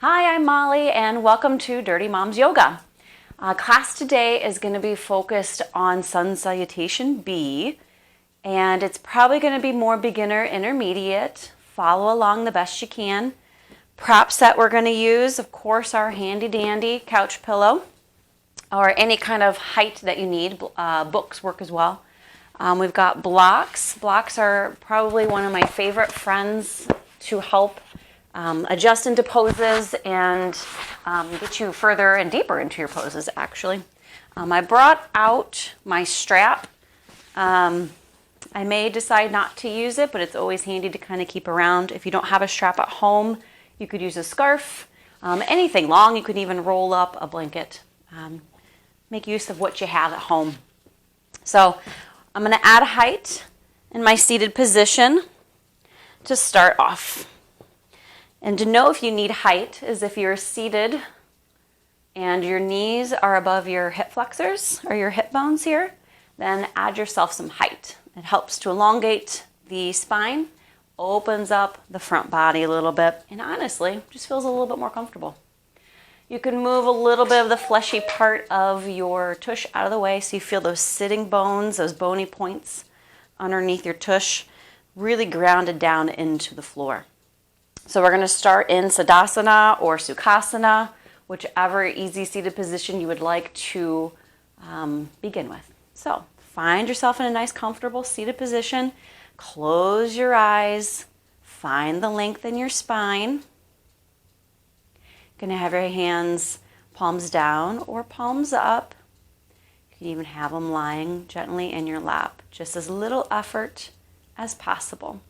Hi, I'm Molly and welcome to Dirty Moms Yoga. Class today is going to be focused on Sun Salutation B, and it's probably going to be more beginner intermediate. Follow along the best you can. Props that we're going to use, of course, are handy dandy couch pillow or any kind of height that you need. Books work as well. We've got blocks. Blocks are probably one of my favorite friends to help adjust into poses and get you further and deeper into your poses, actually. I brought out my strap. I may decide not to use it, but it's always handy to kind of keep around. If you don't have a strap at home, you could use a scarf, anything long. You could even roll up a blanket. Make use of what you have at home. So I'm going to add height in my seated position to start off. And to know if you need height is if you're seated and your knees are above your hip flexors or your hip bones here, then add yourself some height. It helps to elongate the spine, opens up the front body a little bit, and honestly, just feels a little bit more comfortable. You can move a little bit of the fleshy part of your tush out of the way so you feel those sitting bones, those bony points underneath your tush, really grounded down into the floor. So we're going to start in Siddhasana or Sukhasana, whichever easy seated position you would like to begin with. So find yourself in a nice comfortable seated position. Close your eyes. Find the length in your spine. You're going to have your hands palms down or palms up. You can even have them lying gently in your lap. Just as little effort as possible.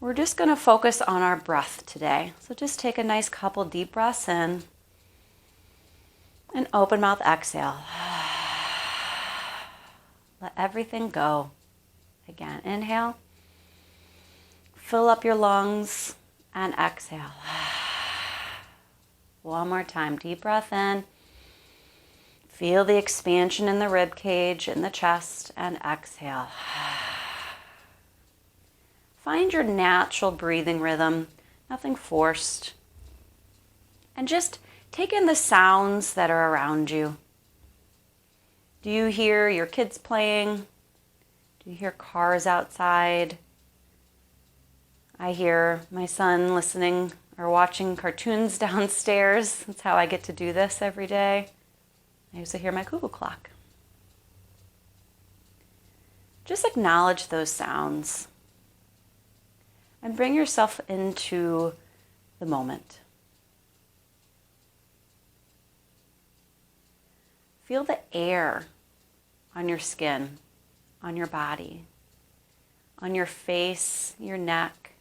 We're just going to focus on our breath today. So just take a nice couple deep breaths in and open mouth exhale. Let everything go. Again, inhale. Fill up your lungs and exhale. One more time. Deep breath in. Feel the expansion in the rib cage, in the chest, and exhale. Find your natural breathing rhythm, nothing forced. And just take in the sounds that are around you. Do you hear your kids playing? Do you hear cars outside? I hear my son listening or watching cartoons downstairs. That's how I get to do this every day. I also hear my cuckoo clock. Just acknowledge those sounds. And bring yourself into the moment. Feel the air on your skin, on your body, on your face, your neck.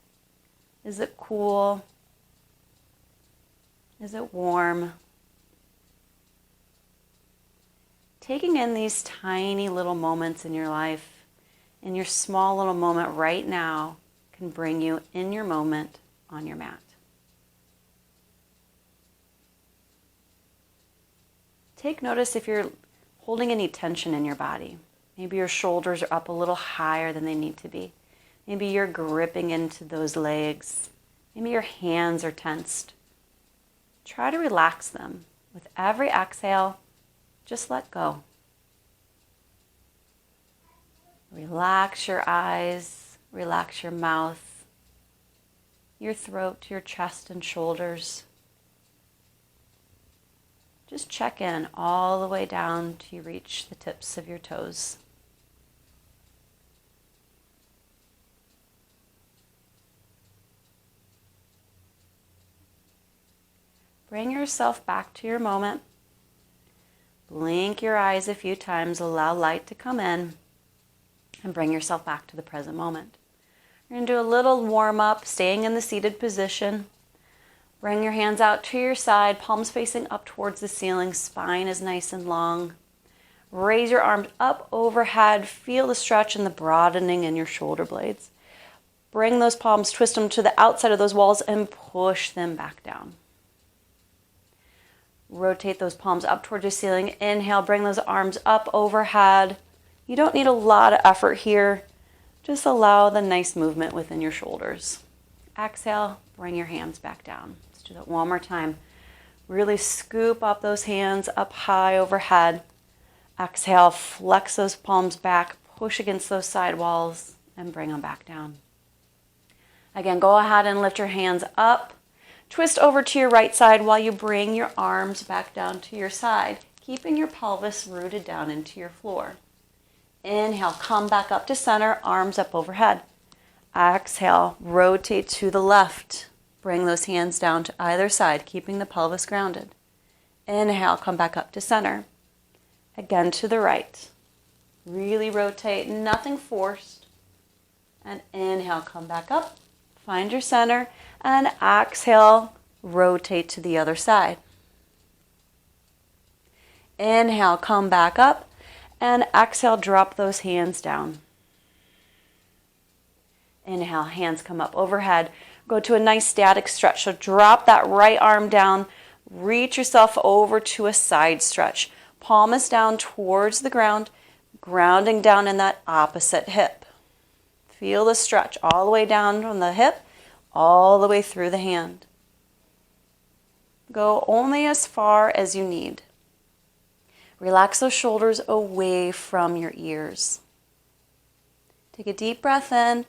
Is it cool? Is it warm? Taking in these tiny little moments in your life, in your small little moment right now, can bring you in your moment on your mat. Take notice if you're holding any tension in your body. Maybe your shoulders are up a little higher than they need to be. Maybe you're gripping into those legs. Maybe your hands are tensed. Try to relax them. With every exhale, just let go. Relax your eyes. Relax your mouth, your throat, your chest and shoulders. Just check in all the way down till you reach the tips of your toes. Bring yourself back to your moment. Blink your eyes a few times, allow light to come in, and bring yourself back to the present moment. You're going to do a little warm-up, staying in the seated position. Bring your hands out to your side, palms facing up towards the ceiling, spine is nice and long. Raise your arms up overhead, feel the stretch and the broadening in your shoulder blades. Bring those palms, twist them to the outside of those walls and push them back down. Rotate those palms up towards your ceiling. Inhale, bring those arms up overhead. You don't need a lot of effort here. Just allow the nice movement within your shoulders. Exhale, bring your hands back down. Let's do that one more time. Really scoop up those hands up high overhead. Exhale, flex those palms back, push against those side walls, and bring them back down. Again, go ahead and lift your hands up. Twist over to your right side while you bring your arms back down to your side, keeping your pelvis rooted down into your floor. Inhale, come back up to center, arms up overhead. Exhale, rotate to the left. Bring those hands down to either side, keeping the pelvis grounded. Inhale, come back up to center. Again to the right. Really rotate, nothing forced. And inhale, come back up. Find your center. And exhale, rotate to the other side. Inhale, come back up. And exhale, drop those hands down. Inhale, hands come up overhead. Go to a nice static stretch. So drop that right arm down. Reach yourself over to a side stretch. Palm is down towards the ground, grounding down in that opposite hip. Feel the stretch all the way down from the hip, all the way through the hand. Go only as far as you need. Relax those shoulders away from your ears. Take a deep breath in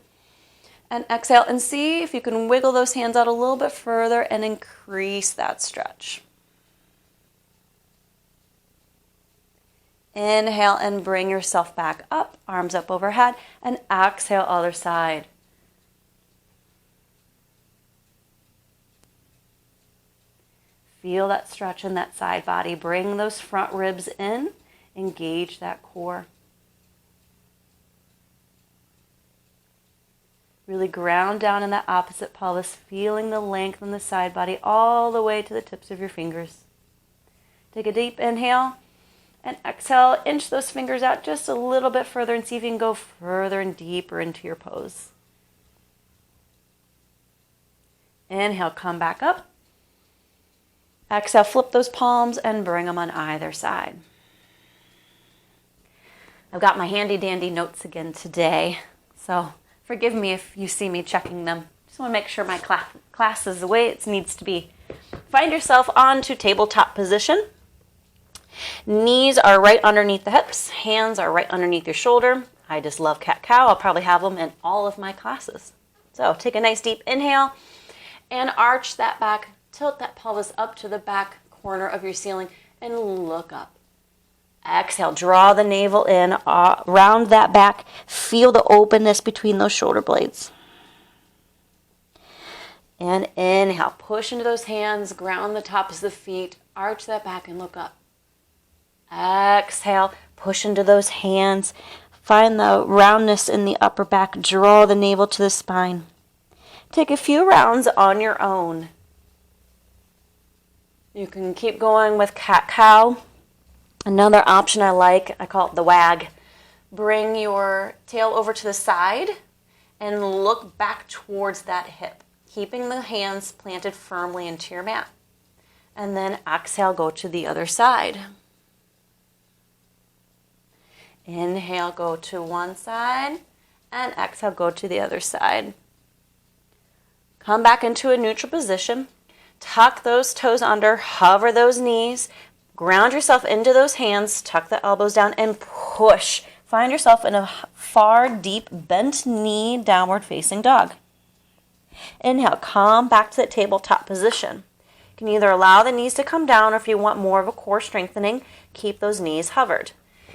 and exhale, and see if you can wiggle those hands out a little bit further and increase that stretch. Inhale and bring yourself back up, arms up overhead, and exhale, other side. Feel that stretch in that side body. Bring those front ribs in. Engage that core. Really ground down in that opposite pelvis, feeling the length in the side body all the way to the tips of your fingers. Take a deep inhale and exhale. Inch those fingers out just a little bit further and see if you can go further and deeper into your pose. Inhale, come back up. Exhale, flip those palms and bring them on either side. I've got my handy dandy notes again today, so forgive me if you see me checking them. Just want to make sure my class is the way it needs to be. Find yourself onto tabletop position. Knees are right underneath the hips. Hands are right underneath your shoulder. I just love cat-cow. I'll probably have them in all of my classes. So take a nice deep inhale and arch that back. Tilt that pelvis up to the back corner of your ceiling and look up. Exhale, draw the navel in, round that back. Feel the openness between those shoulder blades. And inhale, push into those hands, ground the tops of the feet, arch that back and look up. Exhale, push into those hands. Find the roundness in the upper back. Draw the navel to the spine. Take a few rounds on your own. You can keep going with cat-cow. Another option I like, I call it the wag. Bring your tail over to the side and look back towards that hip, keeping the hands planted firmly into your mat. And then exhale, go to the other side. Inhale, go to one side, and exhale, go to the other side. Come back into a neutral position. Tuck those toes under, hover those knees, ground yourself into those hands, tuck the elbows down, and push. Find yourself in a far, deep, bent knee, downward facing dog. Inhale, come back to that tabletop position. You can either allow the knees to come down, or if you want more of a core strengthening, keep those knees hovered.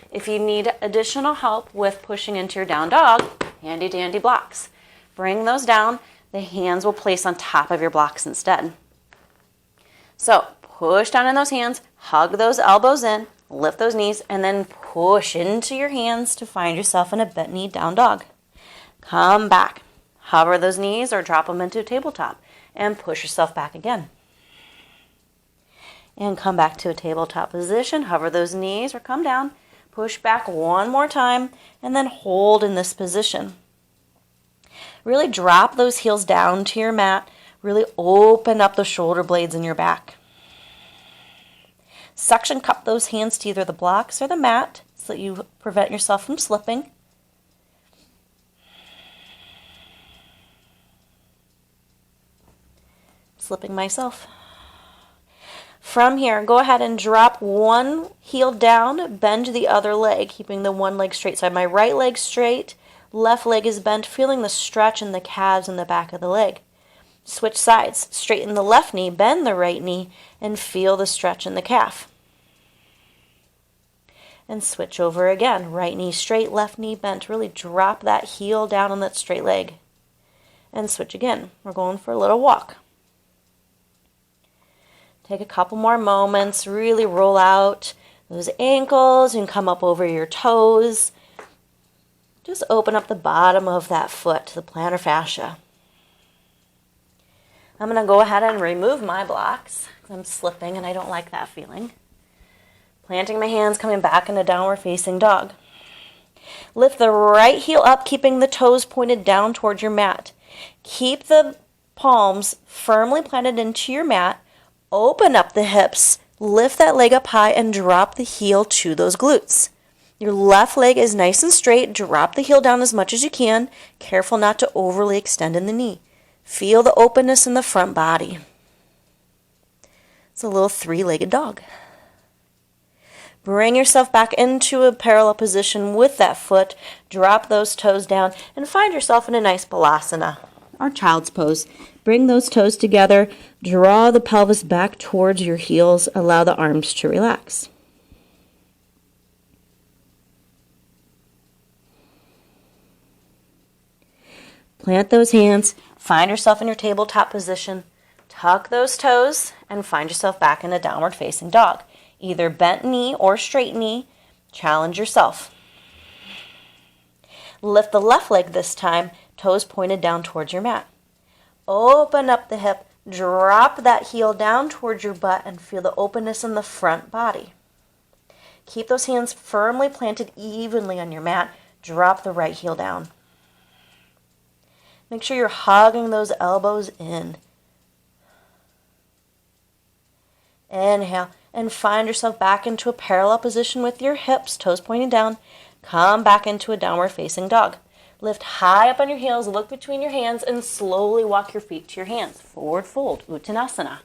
If you need additional help with pushing into your down dog, handy dandy blocks. Bring those down. The hands will place on top of your blocks instead. So push down in those hands, hug those elbows in, lift those knees, and then push into your hands to find yourself in a bent knee down dog. Come back, hover those knees or drop them into a tabletop, and push yourself back again. And come back to a tabletop position, hover those knees or come down, push back one more time, and then hold in this position. Really drop those heels down to your mat. Really open up the shoulder blades in your back. Suction cup those hands to either the blocks or the mat so that you prevent yourself from slipping. Slipping myself. From here, go ahead and drop one heel down, bend the other leg, keeping the one leg straight. So I have my right leg straight, left leg is bent, feeling the stretch in the calves and the back of the leg. Switch sides, straighten the left knee, bend the right knee, and feel the stretch in the calf. And switch over again, right knee straight, left knee bent. Really drop that heel down on that straight leg. And switch again. We're going for a little walk. Take a couple more moments, really roll out those ankles and come up over your toes. Just open up the bottom of that foot, the plantar fascia. I'm going to go ahead and remove my blocks because I'm slipping and I don't like that feeling. Planting my hands, coming back into downward facing dog. Lift the right heel up, keeping the toes pointed down towards your mat. Keep the palms firmly planted into your mat. Open up the hips, lift that leg up high, and drop the heel to those glutes. Your left leg is nice and straight. Drop the heel down as much as you can. Careful not to overly extend in the knee. Feel the openness in the front body. It's a little three-legged dog. Bring yourself back into a parallel position with that foot. Drop those toes down and find yourself in a nice balasana, or child's pose. Bring those toes together. Draw the pelvis back towards your heels. Allow the arms to relax. Plant those hands. Find yourself in your tabletop position. Tuck those toes and find yourself back in a downward facing dog. Either bent knee or straight knee. Challenge yourself. Lift the left leg this time, toes pointed down towards your mat. Open up the hip, drop that heel down towards your butt and feel the openness in the front body. Keep those hands firmly planted evenly on your mat. Drop the right heel down. Make sure you're hugging those elbows in. Inhale and find yourself back into a parallel position with your hips, toes pointing down. Come back into a downward facing dog. Lift high up on your heels, look between your hands, and slowly walk your feet to your hands. Forward fold, Uttanasana.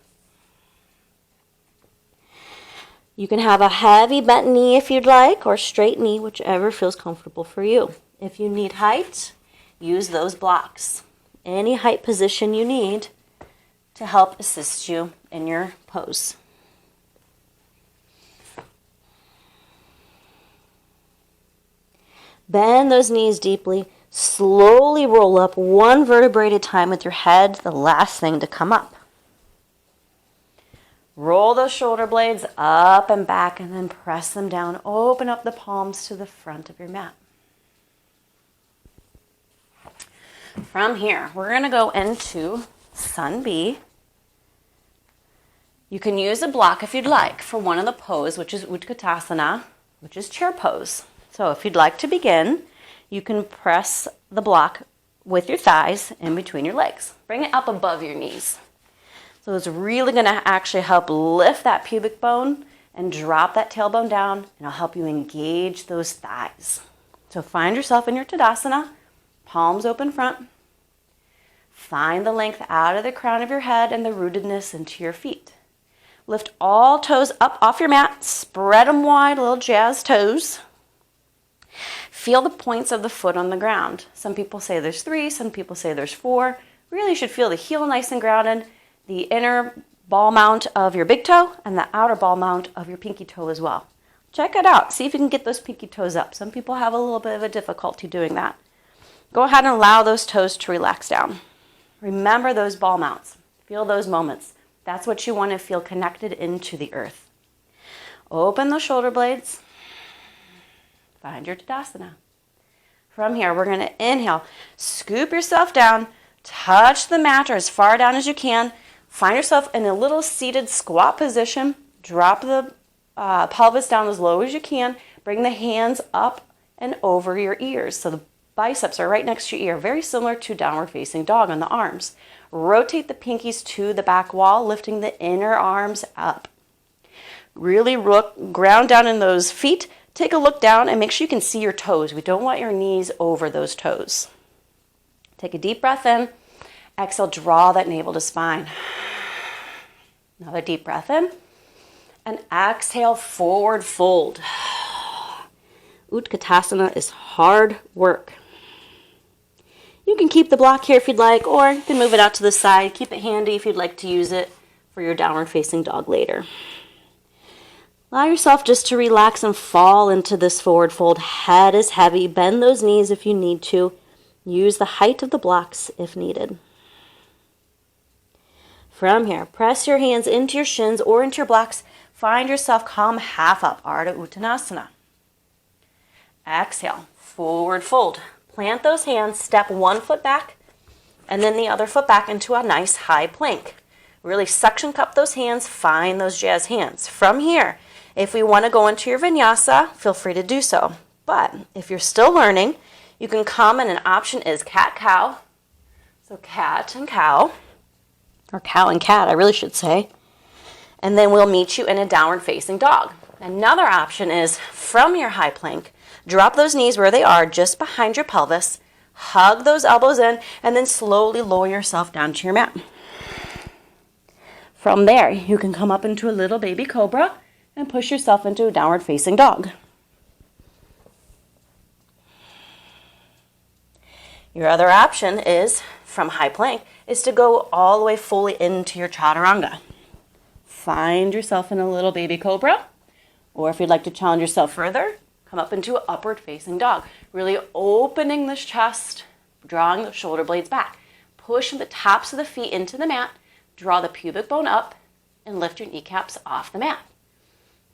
You can have a heavy bent knee if you'd like, or straight knee, whichever feels comfortable for you. If you need height, use those blocks. Any height position you need to help assist you in your pose. Bend those knees deeply. Slowly roll up one vertebrae at a time with your head the last thing to come up. Roll those shoulder blades up and back and then press them down. Open up the palms to the front of your mat. From here, we're going to go into Sun B. You can use a block if you'd like for one of the pose, which is Utkatasana, which is chair pose. So if you'd like to begin, you can press the block with your thighs in between your legs. Bring it up above your knees. So it's really going to actually help lift that pubic bone and drop that tailbone down, and it'll help you engage those thighs. So find yourself in your Tadasana, palms open front. Find the length out of the crown of your head and the rootedness into your feet. Lift all toes up off your mat, spread them wide, little jazz toes. Feel the points of the foot on the ground. Some people say there's 3, some people say there's 4. Really, you should feel the heel nice and grounded, the inner ball mount of your big toe, and the outer ball mount of your pinky toe as well. Check it out. See if you can get those pinky toes up. Some people have a little bit of a difficulty doing that. Go ahead and allow those toes to relax down. Remember those ball mounts. Feel those moments. That's what you want to feel connected into the earth. Open the shoulder blades. Find your Tadasana. From here, we're going to inhale. Scoop yourself down. Touch the mat or as far down as you can. Find yourself in a little seated squat position. Drop the pelvis down as low as you can. Bring the hands up and over your ears. So the biceps are right next to your ear. Very similar to downward facing dog on the arms. Rotate the pinkies to the back wall, lifting the inner arms up. Really ground down in those feet. Take a look down and make sure you can see your toes. We don't want your knees over those toes. Take a deep breath in. Exhale, draw that navel to spine. Another deep breath in. And exhale, forward fold. Utkatasana is hard work. You can keep the block here if you'd like, or you can move it out to the side. Keep it handy if you'd like to use it for your downward facing dog later. Allow yourself just to relax and fall into this forward fold. Head is heavy. Bend those knees if you need to. Use the height of the blocks if needed. From here, press your hands into your shins or into your blocks. Find yourself calm half up, Ardha Uttanasana. Exhale, forward fold. Plant those hands, step one foot back, and then the other foot back into a nice high plank. Really suction cup those hands, find those jazz hands. From here, if we want to go into your vinyasa, feel free to do so. But if you're still learning, you can come and an option is cat-cow. So cat and cow, or cow and cat, I really should say. And then we'll meet you in a downward facing dog. Another option is from your high plank, drop those knees where they are, just behind your pelvis, hug those elbows in, and then slowly lower yourself down to your mat. From there, you can come up into a little baby cobra and push yourself into a downward facing dog. Your other option is, from high plank, is to go all the way fully into your chaturanga. Find yourself in a little baby cobra, or if you'd like to challenge yourself further, come up into an upward facing dog. Really opening this chest, drawing the shoulder blades back. Push the tops of the feet into the mat, draw the pubic bone up, and lift your kneecaps off the mat.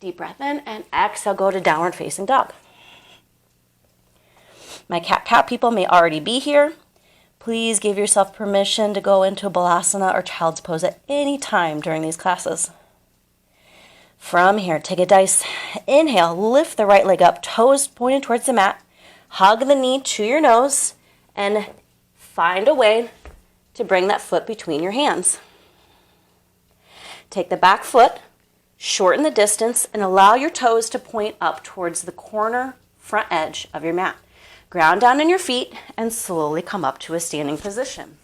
Deep breath in, and exhale, go to downward facing dog. My cat-cow people may already be here. Please give yourself permission to go into balasana or child's pose at any time during these classes. From here, take a nice inhale, lift the right leg up, toes pointed towards the mat, hug the knee to your nose, and find a way to bring that foot between your hands. Take the back foot, shorten the distance, and allow your toes to point up towards the corner front edge of your mat. Ground down in your feet and slowly come up to a standing position.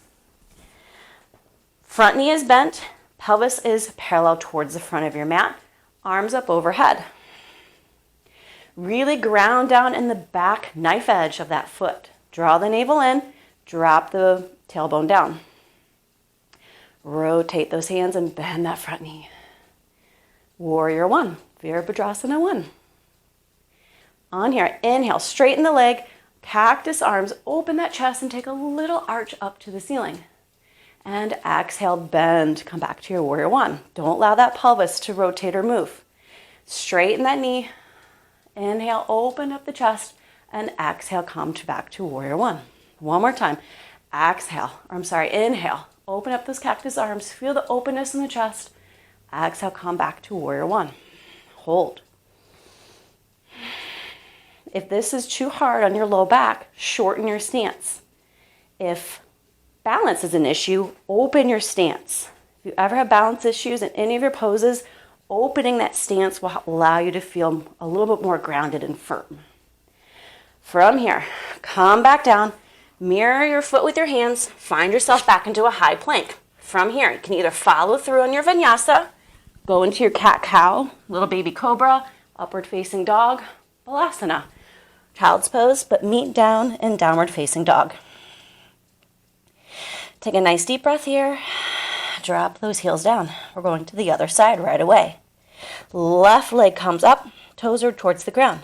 Front knee is bent, pelvis is parallel towards the front of your mat, arms up overhead. Really ground down in the back knife edge of that foot. Draw the navel in, drop the tailbone down. Rotate those hands and bend that front knee. Warrior one, Virabhadrasana 1. On here, inhale, straighten the leg, cactus arms, open that chest and take a little arch up to the ceiling. And exhale, bend, come back to your warrior one. Don't allow that pelvis to rotate or move. Straighten that knee, inhale, open up the chest, and exhale, come back to warrior one. One more time, inhale, open up those cactus arms, feel the openness in the chest. Exhale, come back to warrior one. Hold. If this is too hard on your low back, shorten your stance. If balance is an issue, open your stance. If you ever have balance issues in any of your poses, opening that stance will allow you to feel a little bit more grounded and firm. From here, come back down, mirror your foot with your hands, find yourself back into a high plank. From here, you can either follow through on your vinyasa, go into your cat-cow, little baby cobra, upward facing dog, balasana, child's pose, but meet down in downward facing dog. Take a nice deep breath here. Drop those heels down. We're going to the other side right away. Left leg comes up, toes are towards the ground.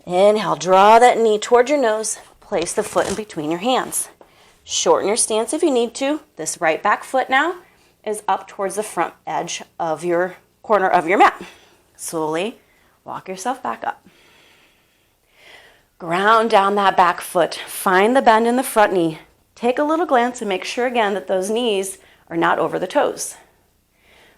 Inhale, draw that knee towards your nose. Place the foot in between your hands. Shorten your stance if you need to. This right back foot now is up towards the front edge of your corner of your mat. Slowly walk yourself back up. Ground down that back foot. Find the bend in the front knee. Take a little glance and make sure again that those knees are not over the toes.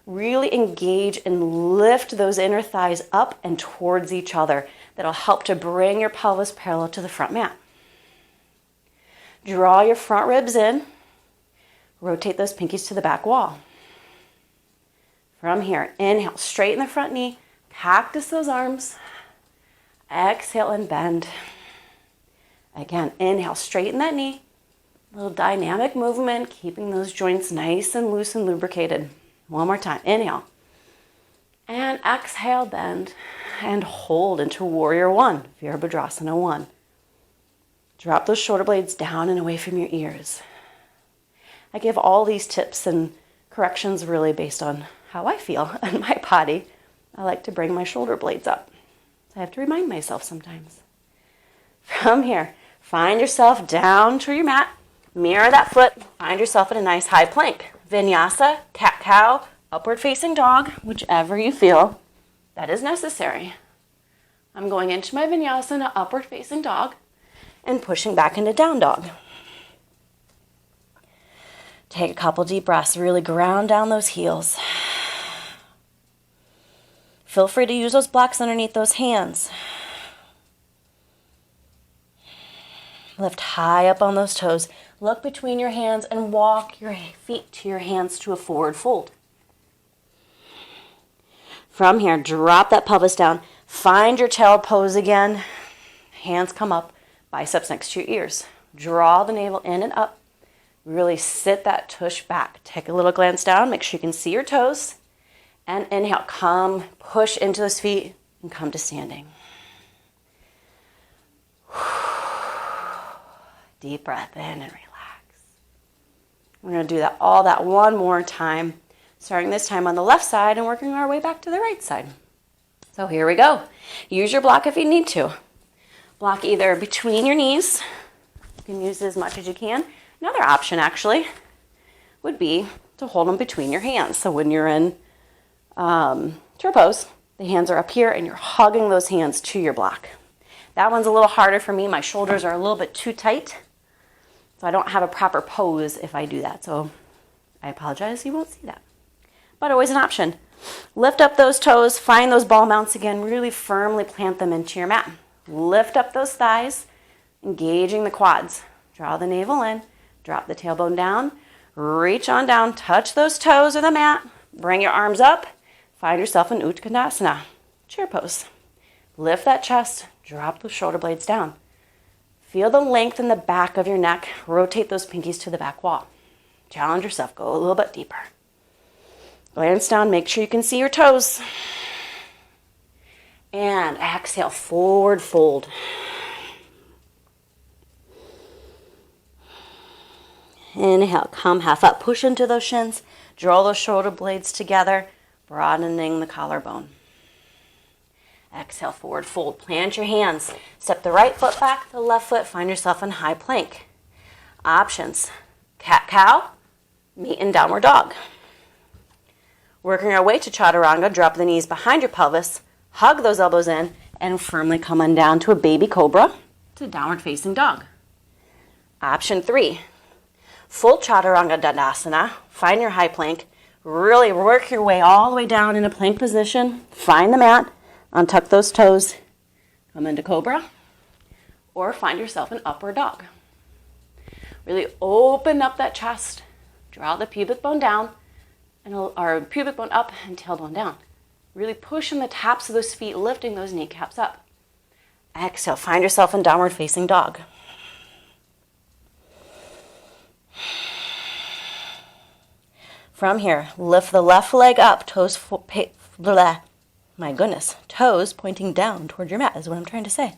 Really engage and lift those inner thighs up and towards each other. That'll help to bring your pelvis parallel to the front mat. Draw your front ribs in. Rotate those pinkies to the back wall. From here, inhale, straighten the front knee. Cactus those arms. Exhale and bend. Again, inhale, straighten that knee. Little dynamic movement, keeping those joints nice and loose and lubricated. One more time. Inhale. And exhale, bend. And hold into Warrior One, Virabhadrasana 1. Drop those shoulder blades down and away from your ears. I give all these tips and corrections really based on how I feel and my body. I like to bring my shoulder blades up. So I have to remind myself sometimes. From here, find yourself down to your mat. Mirror that foot. Find yourself in a nice high plank. Vinyasa, cat-cow, upward facing dog, whichever you feel that is necessary. I'm going into my vinyasa in an upward facing dog and pushing back into down dog. Take a couple deep breaths. Really ground down those heels. Feel free to use those blocks underneath those hands. Lift high up on those toes. Look between your hands and walk your feet to your hands to a forward fold. From here, drop that pelvis down. Find your tail pose again. Hands come up, biceps next to your ears. Draw the navel in and up. Really sit that tush back. Take a little glance down. Make sure you can see your toes. And inhale, come, push into those feet and come to standing. Deep breath in and relax. We're going to do all that one more time, starting this time on the left side and working our way back to the right side. So here we go. Use your block if you need to. Block either between your knees. You can use as much as you can. Another option actually would be to hold them between your hands. So when you're in chair pose, the hands are up here and you're hugging those hands to your block. That one's a little harder for me. My shoulders are a little bit too tight. So I don't have a proper pose if I do that. So I apologize, you won't see that. But always an option. Lift up those toes, find those ball mounts again, really firmly plant them into your mat. Lift up those thighs, engaging the quads. Draw the navel in, drop the tailbone down, reach on down, touch those toes or the mat, bring your arms up, find yourself in Uttanasana, chair pose. Lift that chest, drop those shoulder blades down. Feel the length in the back of your neck. Rotate those pinkies to the back wall. Challenge yourself. Go a little bit deeper. Glance down. Make sure you can see your toes. And exhale. Forward fold. Inhale. Come half up. Push into those shins. Draw those shoulder blades together, broadening the collarbone. Exhale, forward fold. Plant your hands. Step the right foot back, the left foot. Find yourself in high plank. Options. Cat-cow, meet in downward dog. Working our way to chaturanga, drop the knees behind your pelvis, hug those elbows in, and firmly come on down to a baby cobra to downward facing dog. Option 3. Full chaturanga dandasana. Find your high plank. Really work your way all the way down in a plank position. Find the mat. Untuck those toes, come into cobra, or find yourself in upward dog. Really open up that chest, draw the pubic bone down, or pubic bone up and tailbone down. Really pushing the tops of those feet, lifting those kneecaps up. Exhale, find yourself in downward facing dog. From here, lift the left leg up, toes pointing down toward your mat is what I'm trying to say.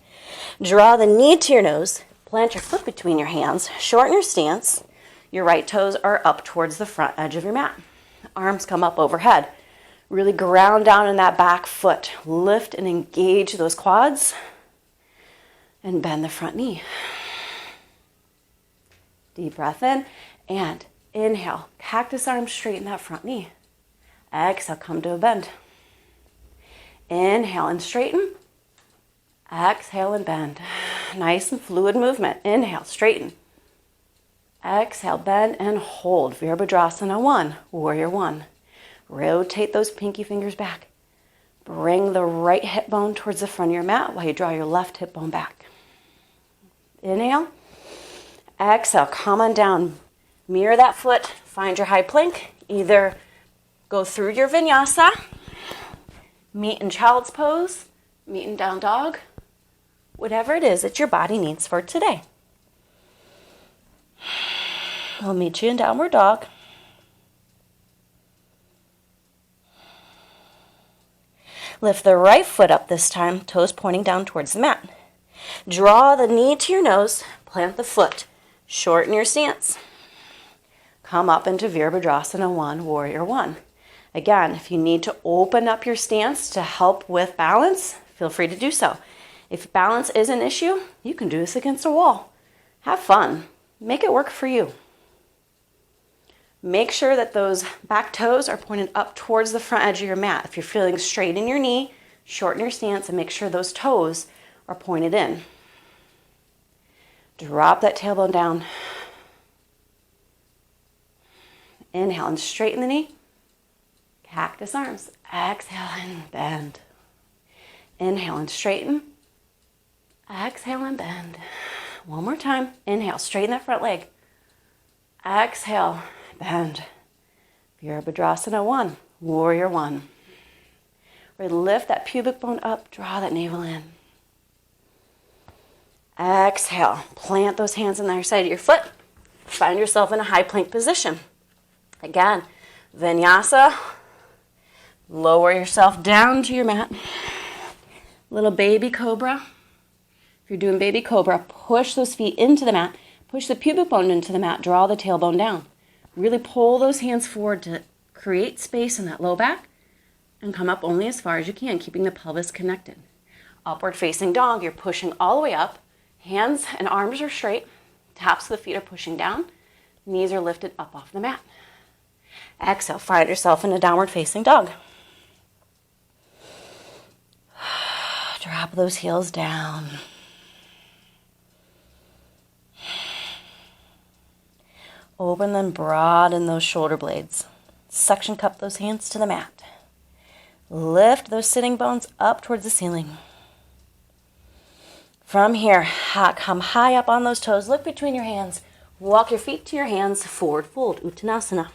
Draw the knee to your nose, plant your foot between your hands, shorten your stance. Your right toes are up towards the front edge of your mat. Arms come up overhead. Really ground down in that back foot. Lift and engage those quads and bend the front knee. Deep breath in and inhale. Cactus arms, straighten that front knee. Exhale, come to a bend. Inhale and straighten. Exhale and bend. Nice and fluid movement. Inhale, straighten. Exhale, bend and hold. Virabhadrasana 1, Warrior 1. Rotate those pinky fingers back. Bring the right hip bone towards the front of your mat while you draw your left hip bone back. Inhale. Exhale, come on down. Mirror that foot. Find your high plank. Either go through your vinyasa, meet in child's pose, meet in down dog, whatever it is that your body needs for today. We'll meet you in downward dog. Lift the right foot up this time, toes pointing down towards the mat. Draw the knee to your nose, plant the foot. Shorten your stance. Come up into Virabhadrasana 1, Warrior 1. Again, if you need to open up your stance to help with balance, feel free to do so. If balance is an issue, you can do this against a wall. Have fun. Make it work for you. Make sure that those back toes are pointed up towards the front edge of your mat. If you're feeling straight in your knee, shorten your stance and make sure those toes are pointed in. Drop that tailbone down. Inhale and straighten the knee. Cactus arms. Exhale and bend. Inhale and straighten. Exhale and bend. One more time. Inhale, straighten that front leg. Exhale, bend. Virabhadrasana 1, Warrior 1. Lift that pubic bone up, draw that navel in. Exhale, plant those hands on the other side of your foot. Find yourself in a high plank position. Again, vinyasa. Lower yourself down to your mat. Little baby cobra. If you're doing baby cobra, push those feet into the mat. Push the pubic bone into the mat. Draw the tailbone down. Really pull those hands forward to create space in that low back and come up only as far as you can, keeping the pelvis connected. Upward facing dog, you're pushing all the way up. Hands and arms are straight. Tops of the feet are pushing down. Knees are lifted up off the mat. Exhale, find yourself in a downward facing dog. Drop those heels down. Open and broaden those shoulder blades. Suction cup those hands to the mat. Lift those sitting bones up towards the ceiling. From here, come high up on those toes. Look between your hands. Walk your feet to your hands. Forward fold, Uttanasana.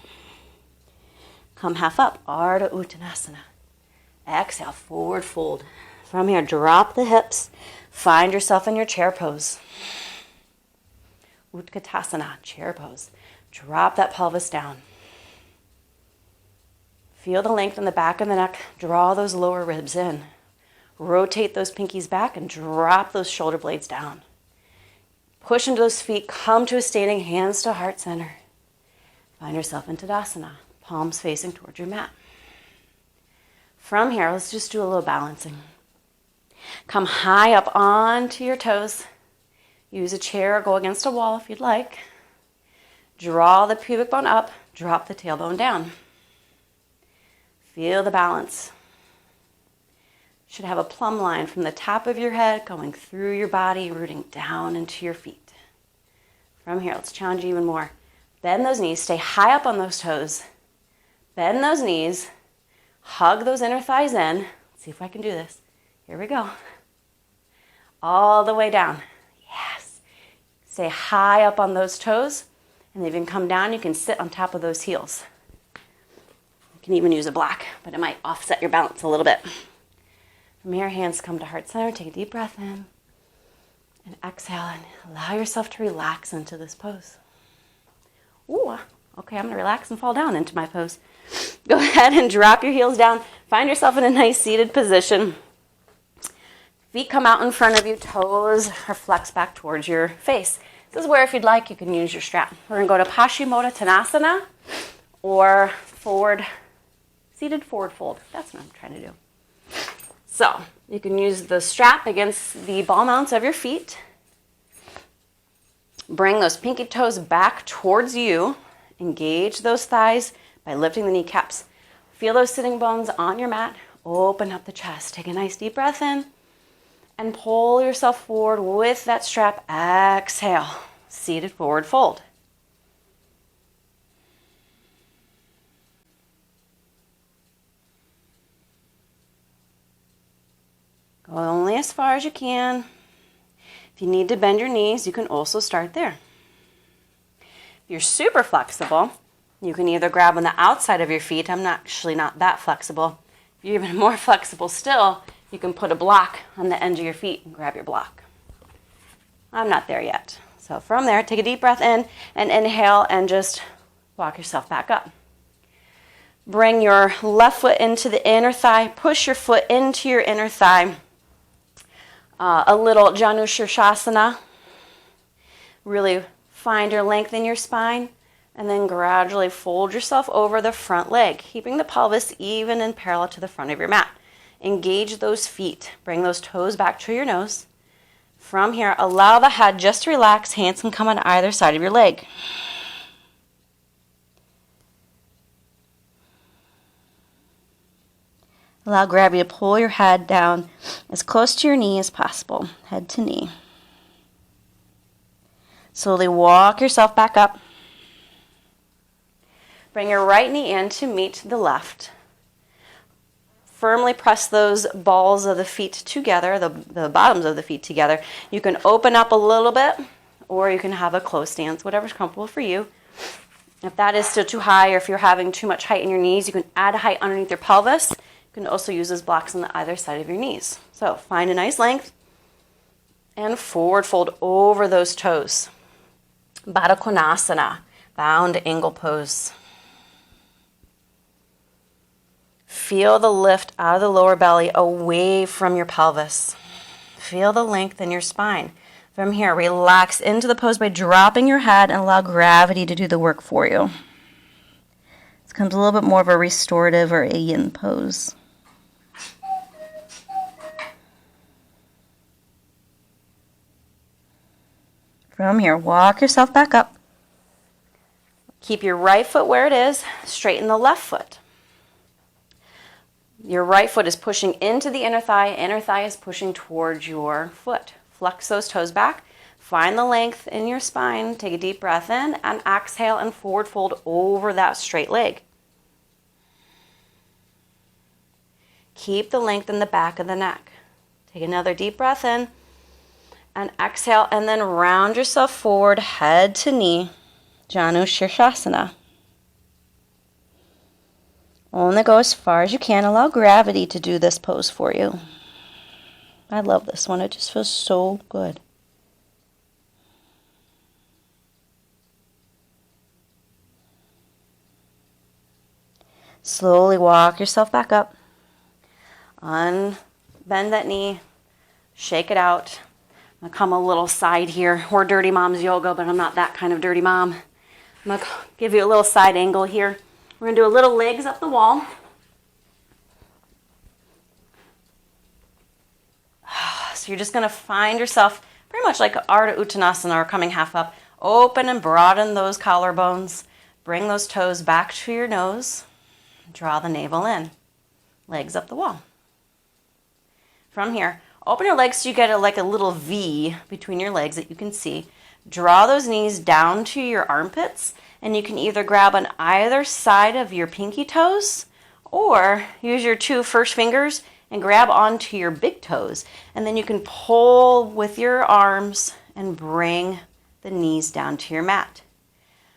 Come half up, Ardha Uttanasana. Exhale, forward fold. From here, drop the hips. Find yourself in your chair pose. Utkatasana, chair pose. Drop that pelvis down. Feel the length in the back of the neck. Draw those lower ribs in. Rotate those pinkies back and drop those shoulder blades down. Push into those feet. Come to a standing, hands to heart center. Find yourself in Tadasana, palms facing towards your mat. From here, let's just do a little balancing. Come high up onto your toes. Use a chair or go against a wall if you'd like. Draw the pubic bone up, drop the tailbone down. Feel the balance. Should have a plumb line from the top of your head going through your body, rooting down into your feet. From here, let's challenge you even more. Bend those knees, stay high up on those toes. Bend those knees, hug those inner thighs in. Let's see if I can do this. Here we go. All the way down. Yes. Stay high up on those toes. And if you can come down, you can sit on top of those heels. You can even use a block, but it might offset your balance a little bit. From here, hands come to heart center. Take a deep breath in. And exhale and allow yourself to relax into this pose. Ooh, okay, I'm going to relax and fall down into my pose. Go ahead and drop your heels down. Find yourself in a nice seated position. Feet come out in front of you. Toes are flexed back towards your face. This is where, if you'd like, you can use your strap. We're going to go to Paschimottanasana or seated forward fold. That's what I'm trying to do. So you can use the strap against the ball mounts of your feet. Bring those pinky toes back towards you. Engage those thighs by lifting the kneecaps. Feel those sitting bones on your mat. Open up the chest. Take a nice deep breath in. And pull yourself forward with that strap. Exhale. Seated forward fold. Go only as far as you can. If you need to bend your knees, you can also start there. If you're super flexible, you can either grab on the outside of your feet. I'm actually not that flexible. If you're even more flexible still, you can put a block on the end of your feet and grab your block. I'm not there yet. So from there, take a deep breath in and inhale and just walk yourself back up. Bring your left foot into the inner thigh. Push your foot into your inner thigh. A little Janu Shirshasana. Really find your length in your spine. And then gradually fold yourself over the front leg, keeping the pelvis even and parallel to the front of your mat. Engage those feet. Bring those toes back to your nose. From here, allow the head just to relax. Hands can come on either side of your leg. Allow gravity to pull your head down as close to your knee as possible, head to knee. Slowly walk yourself back up. Bring your right knee in to meet the left. Firmly press those balls of the feet together, the bottoms of the feet together. You can open up a little bit, or you can have a closed stance, whatever's comfortable for you. If that is still too high, or if you're having too much height in your knees, you can add height underneath your pelvis. You can also use those blocks on the either side of your knees. So find a nice length, and forward fold over those toes. Baddha Konasana, bound angle pose. Feel the lift out of the lower belly away from your pelvis. Feel the length in your spine. From here, relax into the pose by dropping your head and allow gravity to do the work for you. This becomes a little bit more of a restorative or a yin pose. From here, walk yourself back up. Keep your right foot where it is, straighten the left foot. Your right foot is pushing into the inner thigh is pushing towards your foot. Flex those toes back, find the length in your spine, take a deep breath in, and exhale and forward fold over that straight leg. Keep the length in the back of the neck. Take another deep breath in, and exhale, and then round yourself forward, head to knee, Janu Shirshasana. Only go as far as you can. Allow gravity to do this pose for you. I love this one. It just feels so good. Slowly walk yourself back up. Bend that knee. Shake it out. I'm going to come a little side here. We're Dirty Moms Yoga, but I'm not that kind of dirty mom. I'm going to give you a little side angle here. We're going to do a little legs up the wall. So you're just going to find yourself pretty much like Ardha Uttanasana, or coming half up. Open and broaden those collarbones. Bring those toes back to your nose. Draw the navel in. Legs up the wall. From here, open your legs so you get like a little V between your legs that you can see. Draw those knees down to your armpits. And you can either grab on either side of your pinky toes, or use your two first fingers and grab onto your big toes. And then you can pull with your arms and bring the knees down to your mat.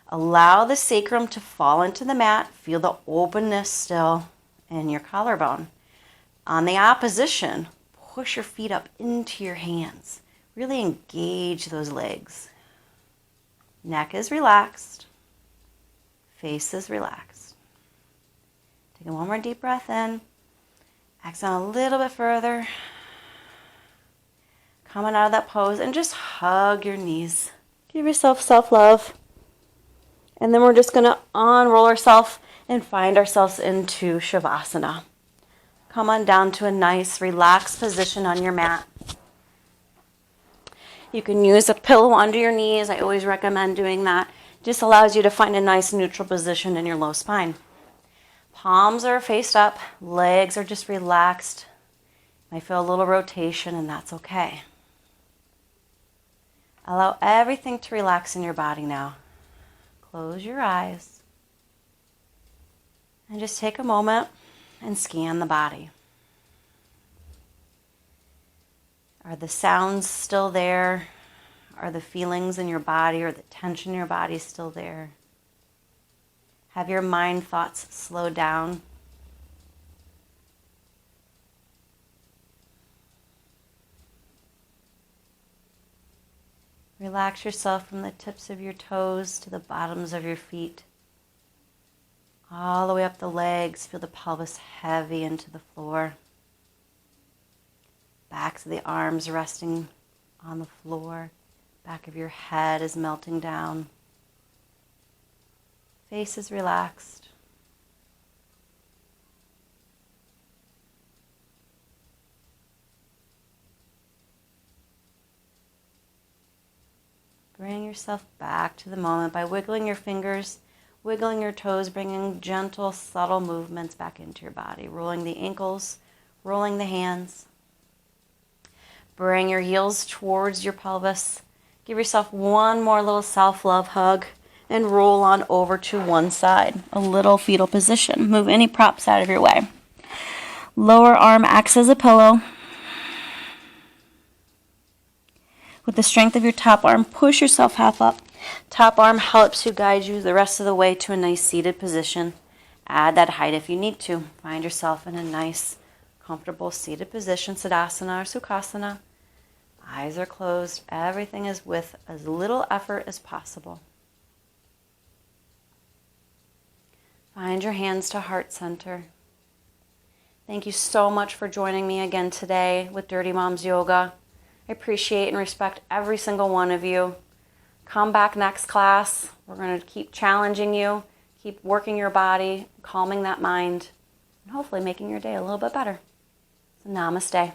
Allow the sacrum to fall into the mat. Feel the openness still in your collarbone. On the opposition, push your feet up into your hands. Really engage those legs. Neck is relaxed. Face is relaxed. Take one more deep breath in. Exhale a little bit further. Coming out of that pose and just hug your knees. Give yourself self-love. And then we're just going to unroll ourselves and find ourselves into Shavasana. Come on down to a nice relaxed position on your mat. You can use a pillow under your knees. I always recommend doing that. Just allows you to find a nice neutral position in your low spine. Palms are faced up, legs are just relaxed. Might feel a little rotation, and that's okay. Allow everything to relax in your body now. Close your eyes. And just take a moment and scan the body. Are the sounds still there? Are the feelings in your body or the tension in your body still there? Have your mind thoughts slowed down? Relax yourself from the tips of your toes to the bottoms of your feet. All the way up the legs. Feel the pelvis heavy into the floor. Backs of the arms resting on the floor. Back of your head is melting down. Face is relaxed. Bring yourself back to the moment by wiggling your fingers, wiggling your toes, bringing gentle, subtle movements back into your body. Rolling the ankles, rolling the hands. Bring your heels towards your pelvis. Give yourself one more little self-love hug and roll on over to one side. A little fetal position. Move any props out of your way. Lower arm acts as a pillow. With the strength of your top arm, push yourself half up. Top arm helps you guide you the rest of the way to a nice seated position. Add that height if you need to. Find yourself in a nice, comfortable seated position, Tadasana or Sukhasana. Eyes are closed. Everything is with as little effort as possible. Find your hands to heart center. Thank you so much for joining me again today with Dirty Moms Yoga. I appreciate and respect every single one of you. Come back next class. We're going to keep challenging you, keep working your body, calming that mind, and hopefully making your day a little bit better. So namaste.